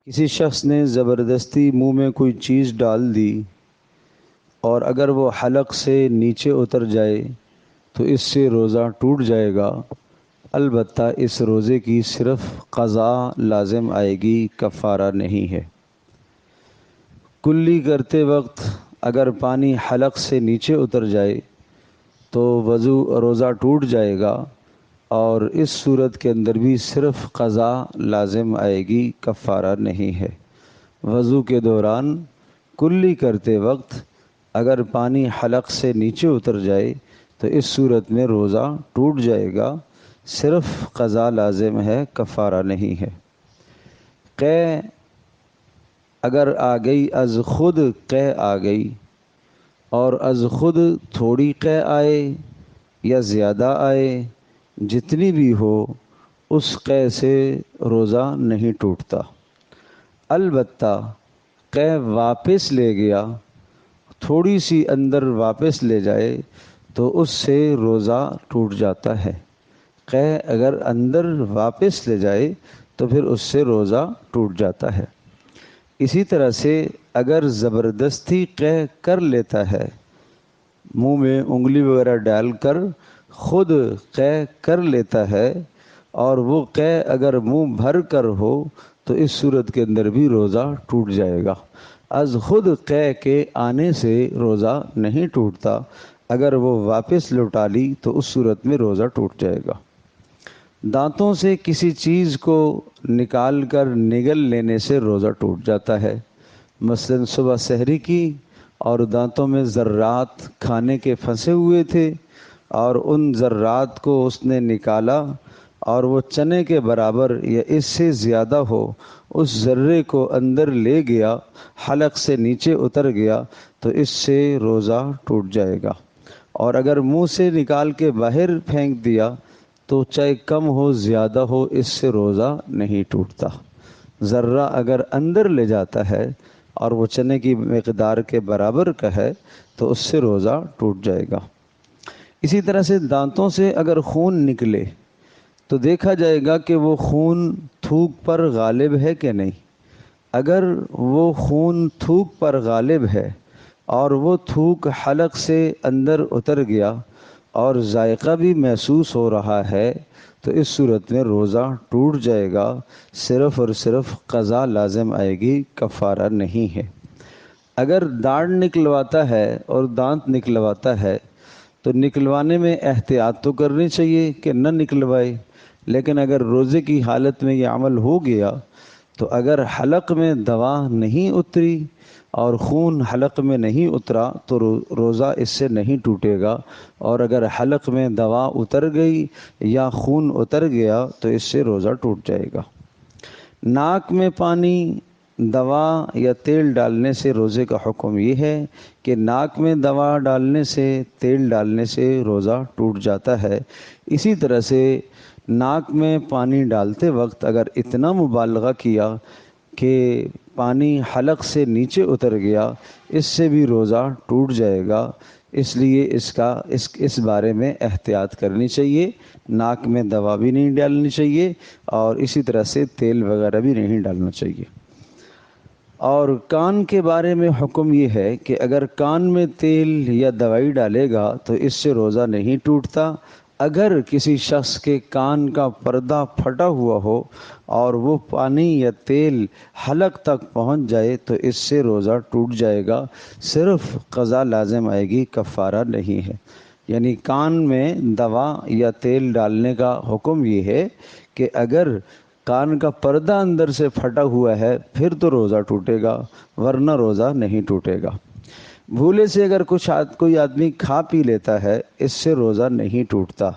کسی شخص نے زبردستی منہ میں کوئی چیز ڈال دی اور اگر وہ حلق سے نیچے اتر جائے تو اس سے روزہ ٹوٹ جائے گا، البتہ اس روزے کی صرف قضا لازم آئے گی، کفارہ نہیں ہے۔ کلی کرتے وقت اگر پانی حلق سے نیچے اتر جائے تو روزہ ٹوٹ جائے گا، اور اس صورت کے اندر بھی صرف قضا لازم آئے گی، کفارہ نہیں ہے۔ وضو کے دوران کلی کرتے وقت اگر پانی حلق سے نیچے اتر جائے تو اس صورت میں روزہ ٹوٹ جائے گا، صرف قضا لازم ہے، کفارہ نہیں ہے۔ قے اگر آ گئی، از خود قے آ گئی، اور از خود تھوڑی قے آئے یا زیادہ آئے، جتنی بھی ہو اس قے سے روزہ نہیں ٹوٹتا۔ البتہ قے واپس لے گیا، تھوڑی سی اندر واپس لے جائے تو اس سے روزہ ٹوٹ جاتا ہے۔ قے اگر اندر واپس لے جائے تو پھر اس سے روزہ ٹوٹ جاتا ہے۔ اسی طرح سے اگر زبردستی قے کر لیتا ہے، منہ میں انگلی وغیرہ ڈال کر خود قے کر لیتا ہے، اور وہ قے اگر منہ بھر کر ہو تو اس صورت کے اندر بھی روزہ ٹوٹ جائے گا۔ از خود قے کے آنے سے روزہ نہیں ٹوٹتا، اگر وہ واپس لوٹا لی تو اس صورت میں روزہ ٹوٹ جائے گا۔ دانتوں سے کسی چیز کو نکال کر نگل لینے سے روزہ ٹوٹ جاتا ہے، مثلا صبح سحری کی اور دانتوں میں ذرات کھانے کے پھنسے ہوئے تھے اور ان ذرات کو اس نے نکالا اور وہ چنے کے برابر یا اس سے زیادہ ہو، اس ذرے کو اندر لے گیا، حلق سے نیچے اتر گیا تو اس سے روزہ ٹوٹ جائے گا۔ اور اگر منہ سے نکال کے باہر پھینک دیا تو چاہے کم ہو زیادہ ہو، اس سے روزہ نہیں ٹوٹتا۔ ذرہ اگر اندر لے جاتا ہے اور وہ چنے کی مقدار کے برابر کا ہے تو اس سے روزہ ٹوٹ جائے گا۔ اسی طرح سے دانتوں سے اگر خون نکلے تو دیکھا جائے گا کہ وہ خون تھوک پر غالب ہے کہ نہیں۔ اگر وہ خون تھوک پر غالب ہے اور وہ تھوک حلق سے اندر اتر گیا اور ذائقہ بھی محسوس ہو رہا ہے تو اس صورت میں روزہ ٹوٹ جائے گا، صرف اور صرف قضا لازم آئے گی، کفارہ نہیں ہے۔ اگر داڑھ نکلواتا ہے اور دانت نکلواتا ہے تو نکلوانے میں احتیاط تو کرنی چاہیے کہ نہ نکلوائے، لیکن اگر روزے کی حالت میں یہ عمل ہو گیا تو اگر حلق میں دوا نہیں اتری اور خون حلق میں نہیں اترا تو روزہ اس سے نہیں ٹوٹے گا، اور اگر حلق میں دوا اتر گئی یا خون اتر گیا تو اس سے روزہ ٹوٹ جائے گا۔ ناک میں پانی، دوا یا تیل ڈالنے سے روزے کا حکم یہ ہے کہ ناک میں دوا ڈالنے سے، تیل ڈالنے سے روزہ ٹوٹ جاتا ہے۔ اسی طرح سے ناک میں پانی ڈالتے وقت اگر اتنا مبالغہ کیا کہ پانی حلق سے نیچے اتر گیا، اس سے بھی روزہ ٹوٹ جائے گا۔ اس لیے اس بارے میں احتیاط کرنی چاہیے، ناک میں دوا بھی نہیں ڈالنی چاہیے اور اسی طرح سے تیل وغیرہ بھی نہیں ڈالنا چاہیے۔ اور کان کے بارے میں حکم یہ ہے کہ اگر کان میں تیل یا دوائی ڈالے گا تو اس سے روزہ نہیں ٹوٹتا۔ اگر کسی شخص کے کان کا پردہ پھٹا ہوا ہو اور وہ پانی یا تیل حلق تک پہنچ جائے تو اس سے روزہ ٹوٹ جائے گا، صرف قضا لازم آئے گی، کفارہ نہیں ہے۔ یعنی کان میں دوا یا تیل ڈالنے کا حکم یہ ہے کہ اگر کان کا پردہ اندر سے پھٹا ہوا ہے پھر تو روزہ ٹوٹے گا، ورنہ روزہ نہیں ٹوٹے گا۔ بھولے سے اگر کوئی آدمی کھا پی لیتا ہے، اس سے روزہ نہیں ٹوٹتا،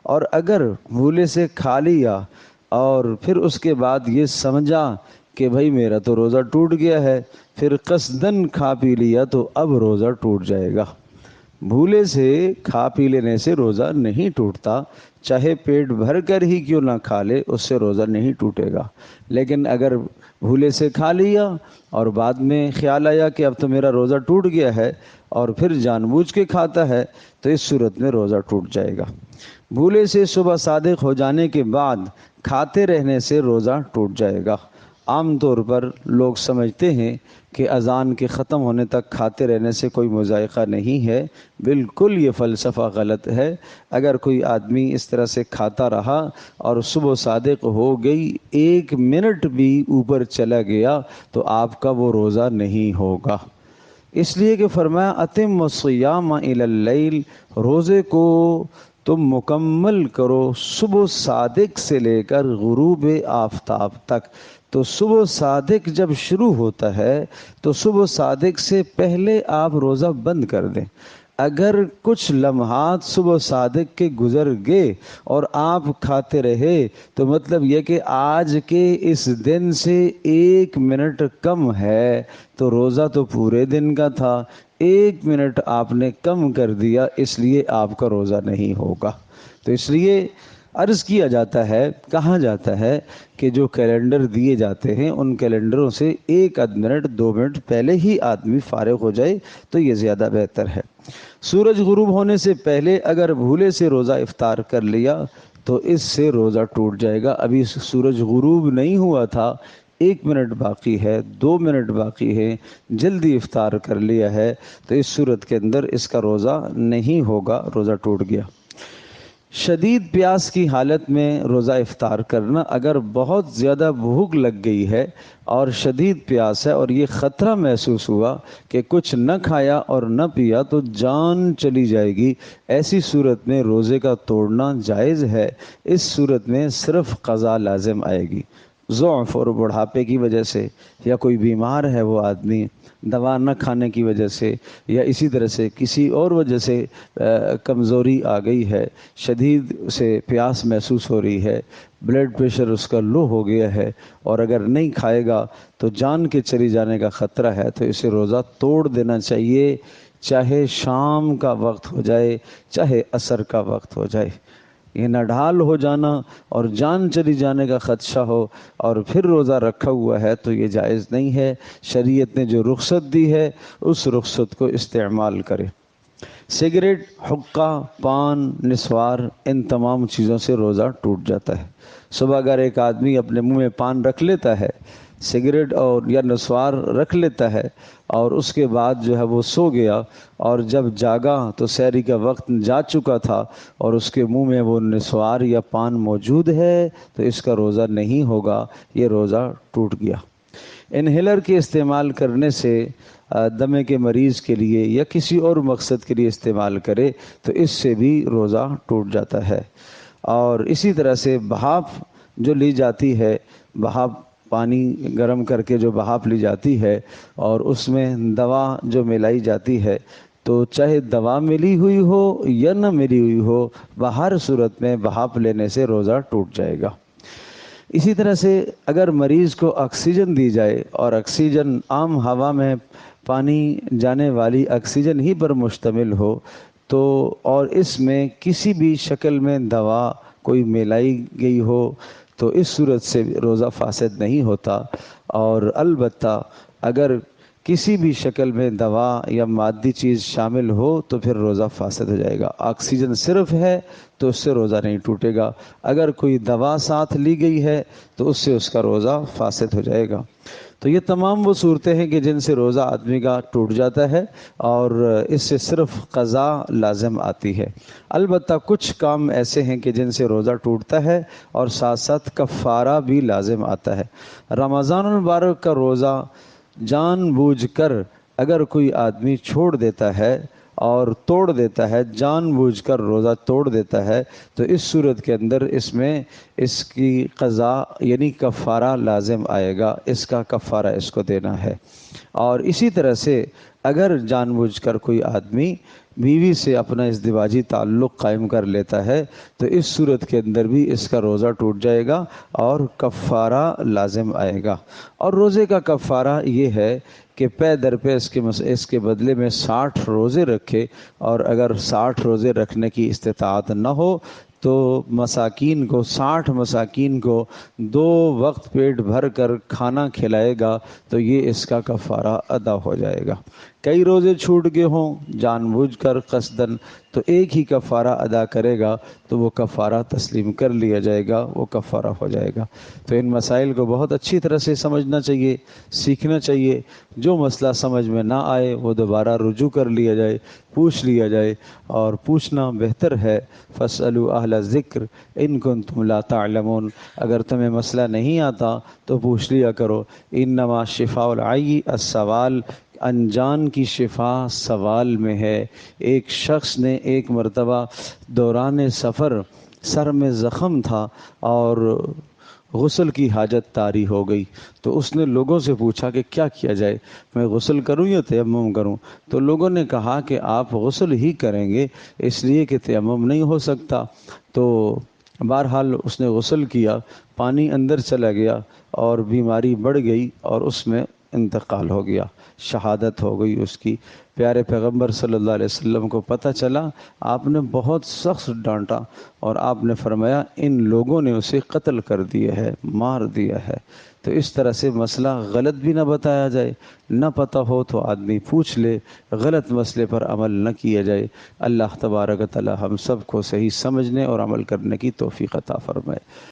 اور اگر بھولے سے کھا لیا اور پھر اس کے بعد یہ سمجھا کہ بھائی میرا تو روزہ ٹوٹ گیا ہے، پھر قصداً کھا پی لیا تو اب روزہ ٹوٹ جائے گا۔ بھولے سے کھا پی لینے سے روزہ نہیں ٹوٹتا، چاہے پیٹ بھر کر ہی کیوں نہ کھا لے، اس سے روزہ نہیں ٹوٹے گا۔ لیکن اگر بھولے سے کھا لیا اور بعد میں خیال آیا کہ اب تو میرا روزہ ٹوٹ گیا ہے اور پھر جان بوجھ کے کھاتا ہے تو اس صورت میں روزہ ٹوٹ جائے گا۔ بھولے سے صبح صادق ہو جانے کے بعد کھاتے رہنے سے روزہ ٹوٹ جائے گا، عام طور پر لوگ سمجھتے ہیں کہ اذان کے ختم ہونے تک کھاتے رہنے سے کوئی مذائقہ نہیں ہے۔ بالکل یہ فلسفہ غلط ہے۔ اگر کوئی آدمی اس طرح سے کھاتا رہا اور صبح صادق ہو گئی، 1 منٹ بھی اوپر چلا گیا تو آپ کا وہ روزہ نہیں ہوگا۔ اس لیے کہ فرمایا اتم الصیام الی اللیل، روزے کو تم مکمل کرو صبح صادق سے لے کر غروب آفتاب تک۔ تو صبح صادق جب شروع ہوتا ہے تو صبح صادق سے پہلے آپ روزہ بند کر دیں۔ اگر کچھ لمحات صبح صادق کے گزر گئے اور آپ کھاتے رہے تو مطلب یہ کہ آج کے اس دن سے 1 منٹ کم ہے تو روزہ تو پورے دن کا تھا، 1 منٹ آپ نے کم کر دیا، اس لیے آپ کا روزہ نہیں ہوگا۔ تو اس لیے عرض کیا جاتا ہے، کہا جاتا ہے کہ جو کیلنڈر دیے جاتے ہیں ان کیلنڈروں سے 1 منٹ 2 منٹ پہلے ہی آدمی فارغ ہو جائے تو یہ زیادہ بہتر ہے۔ سورج غروب ہونے سے پہلے اگر بھولے سے روزہ افطار کر لیا تو اس سے روزہ ٹوٹ جائے گا۔ ابھی سورج غروب نہیں ہوا تھا، 1 منٹ باقی ہے، 2 منٹ باقی ہے، جلدی افطار کر لیا ہے تو اس صورت کے اندر اس کا روزہ نہیں ہوگا، روزہ ٹوٹ گیا۔ شدید پیاس کی حالت میں روزہ افطار کرنا، اگر بہت زیادہ بھوک لگ گئی ہے اور شدید پیاس ہے اور یہ خطرہ محسوس ہوا کہ کچھ نہ کھایا اور نہ پیا تو جان چلی جائے گی، ایسی صورت میں روزے کا توڑنا جائز ہے۔ اس صورت میں صرف قضا لازم آئے گی۔ ضعف اور بڑھاپے کی وجہ سے، یا کوئی بیمار ہے وہ آدمی، دوا نہ کھانے کی وجہ سے، یا اسی طرح سے کسی اور وجہ سے کمزوری آ گئی ہے، شدید سے پیاس محسوس ہو رہی ہے، بلڈ پریشر اس کا لو ہو گیا ہے اور اگر نہیں کھائے گا تو جان کے چلی جانے کا خطرہ ہے، تو اسے روزہ توڑ دینا چاہیے، چاہے شام کا وقت ہو جائے چاہے عصر کا وقت ہو جائے۔ یہ نڈھال ہو جانا اور جان چلی جانے کا خدشہ ہو اور پھر روزہ رکھا ہوا ہے تو یہ جائز نہیں ہے۔ شریعت نے جو رخصت دی ہے اس رخصت کو استعمال کرے۔ سگریٹ، حقہ، پان، نسوار، ان تمام چیزوں سے روزہ ٹوٹ جاتا ہے۔ صبح اگر ایک آدمی اپنے منہ میں پان رکھ لیتا ہے، سگریٹ اور یا نسوار رکھ لیتا ہے اور اس کے بعد جو ہے وہ سو گیا اور جب جاگا تو سحری کا وقت جا چکا تھا اور اس کے منہ میں وہ نسوار یا پان موجود ہے تو اس کا روزہ نہیں ہوگا، یہ روزہ ٹوٹ گیا۔ انہیلر کے استعمال کرنے سے دمے کے مریض کے لیے یا کسی اور مقصد کے لیے استعمال کرے تو اس سے بھی روزہ ٹوٹ جاتا ہے۔ اور اسی طرح سے بھاپ جو لی جاتی ہے، بھاپ پانی گرم کر کے جو بھاپ لی جاتی ہے اور اس میں دوا جو ملائی جاتی ہے، تو چاہے دوا ملی ہوئی ہو یا نہ ملی ہوئی ہو، ہر صورت میں بھاپ لینے سے روزہ ٹوٹ جائے گا۔ اسی طرح سے اگر مریض کو آکسیجن دی جائے اور آکسیجن عام ہوا میں پانی جانے والی آکسیجن ہی پر مشتمل ہو تو اور اس میں کسی بھی شکل میں دوا کوئی ملائی گئی ہو تو اس صورت سے روزہ فاسد نہیں ہوتا، اور البتہ اگر کسی بھی شکل میں دوا یا مادی چیز شامل ہو تو پھر روزہ فاسد ہو جائے گا۔ آکسیجن صرف ہے تو اس سے روزہ نہیں ٹوٹے گا، اگر کوئی دوا ساتھ لی گئی ہے تو اس سے اس کا روزہ فاسد ہو جائے گا۔ تو یہ تمام وہ صورتیں ہیں کہ جن سے روزہ آدمی کا ٹوٹ جاتا ہے اور اس سے صرف قضا لازم آتی ہے۔ البتہ کچھ کام ایسے ہیں کہ جن سے روزہ ٹوٹتا ہے اور ساتھ ساتھ کفارہ بھی لازم آتا ہے۔ رمضان المبارک کا روزہ جان بوجھ کر اگر کوئی آدمی چھوڑ دیتا ہے اور توڑ دیتا ہے، جان بوجھ کر روزہ توڑ دیتا ہے تو اس صورت کے اندر اس میں اس کی قضا یعنی کفارہ لازم آئے گا، اس کا کفارہ اس کو دینا ہے۔ اور اسی طرح سے اگر جان بوجھ کر کوئی آدمی بیوی سے اپنا ازدواجی تعلق قائم کر لیتا ہے تو اس صورت کے اندر بھی اس کا روزہ ٹوٹ جائے گا اور کفارہ لازم آئے گا۔ اور روزے کا کفارہ یہ ہے کہ پے در پہ اس کے بدلے میں 60 روزے رکھے، اور اگر 60 روزے رکھنے کی استطاعت نہ ہو تو مساکین کو 60 مساکین کو 2 وقت پیٹ بھر کر کھانا کھلائے گا تو یہ اس کا کفارہ ادا ہو جائے گا۔ کئی روزے چھوٹ گئے ہوں جان بوجھ کر قصدن، تو ایک ہی کفارہ ادا کرے گا تو وہ کفارہ تسلیم کر لیا جائے گا، وہ کفارہ ہو جائے گا۔ تو ان مسائل کو بہت اچھی طرح سے سمجھنا چاہیے، سیکھنا چاہیے۔ جو مسئلہ سمجھ میں نہ آئے وہ دوبارہ رجوع کر لیا جائے، پوچھ لیا جائے، اور پوچھنا بہتر ہے۔ فاسألوا اہل الذکر ان کنتم لا تعلمون، اگر تمہیں مسئلہ نہیں آتا تو پوچھ لیا کرو۔ انما شفاء العی السوال، انجان کی شفا سوال میں ہے۔ ایک شخص نے ایک مرتبہ دوران سفر سر میں زخم تھا اور غسل کی حاجت طاری ہو گئی، تو اس نے لوگوں سے پوچھا کہ کیا کیا جائے، میں غسل کروں یا تیمم کروں؟ تو لوگوں نے کہا کہ آپ غسل ہی کریں گے، اس لیے کہ تیمم نہیں ہو سکتا۔ تو بہرحال اس نے غسل کیا، پانی اندر چلا گیا اور بیماری بڑھ گئی اور اس میں انتقال ہو گیا، شہادت ہو گئی اس کی۔ پیارے پیغمبر صلی اللہ علیہ وسلم کو پتہ چلا، آپ نے بہت سخت ڈانٹا اور آپ نے فرمایا ان لوگوں نے اسے قتل کر دیا ہے، مار دیا ہے۔ تو اس طرح سے مسئلہ غلط بھی نہ بتایا جائے، نہ پتہ ہو تو آدمی پوچھ لے، غلط مسئلے پر عمل نہ کیا جائے۔ اللہ تبارک و تعالی ہم سب کو صحیح سمجھنے اور عمل کرنے کی توفیق عطا فرمائے۔